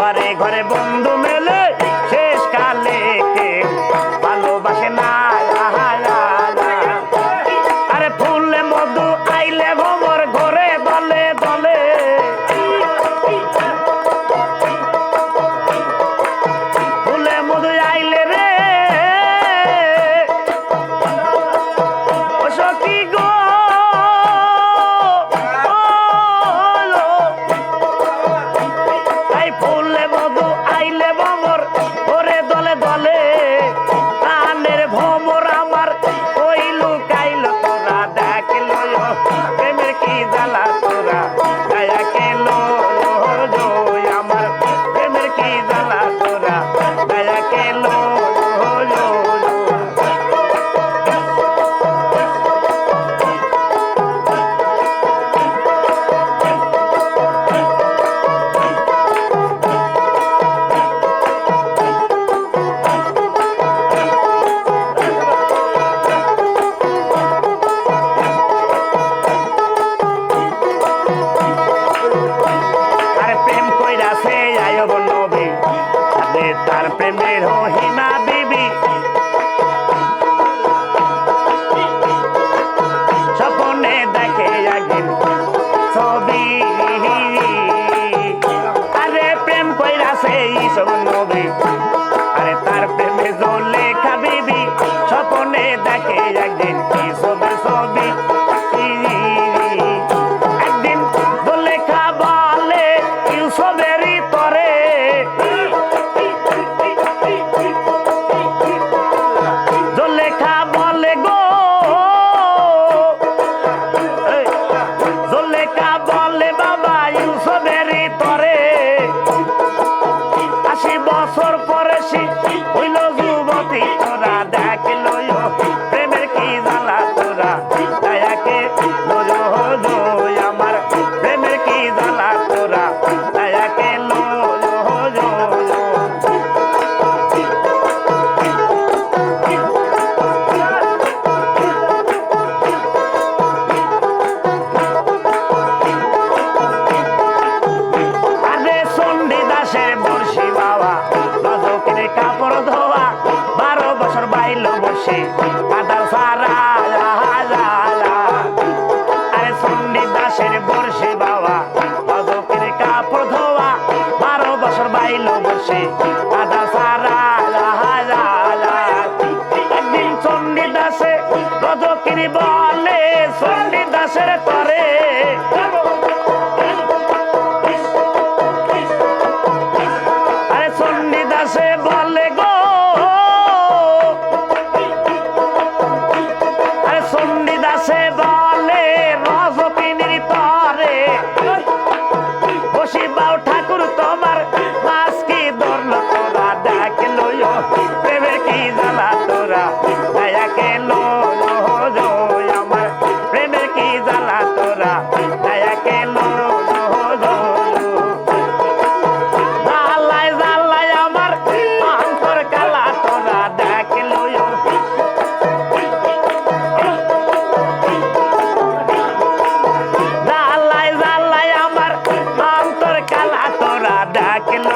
সবারে ঘরে বন্ধু মেলে শেষ কালে কে ভালোবাসে না আরে ফুলে মধু আইলে ভবর ঘরে দলে দলে ফুলে মধু আইলে রে ও সখী গো তাই ফুলে মধু আইলে ভবর ঘরে দলে দলে প্রাণের ভবর আমার ওই লুকাইল তোরা দেখল প্রেমের কি জ্বালা তোরা দয়া কেলো আমার প্রেমের কি জ্বালা তোরা দয়া কেলো তার প্রেমের হিনা বিবি স্বপ্নে দেখে একদিন ছবি আরে প্রেম কইরাছে সব নবী আরে তার প্রেমে জলেখা বিবি স্বপ্নে দেখে একদিন সবের ছবি একদিন জলেখা বলে ইউসুফেরই তরে জলেখা বলে গো জলেখা বলে বাবা ইউসুফেরই তরে 80 বছর পরে সে হইল যুবতী তোরা দেখল প্রেমের কি জ্বালা তোরা দয়াকে আমার প্রেমের কি জ্বালা তোরা দয়াকে কাপড় ধোয়া 12 বছর বাইল বসে কাদাল সারা আরে সন্ডি দাসের বর্ষে বাবা বাদকের কাপড় ধোয়া 12 বছর বাইল বসে কাদাল সারা একদিন সন্ডি দাসে রজকিনী বলে সন্ডি দাসের তরে আরে সন্ডি দাসে বলে গো আরে সন্ডি দাসে বলে রজকিনীর তরে বসিবাও ঠাকুর তোমার মাছ কি ধরল তোরা দেখল প্রেমের কি জ্বালা তোরা দয়া কেল আমার প্রেমের কি জ্বালা তোরা দয়া কেল আমার অন্তর কালা তোরা ডাকল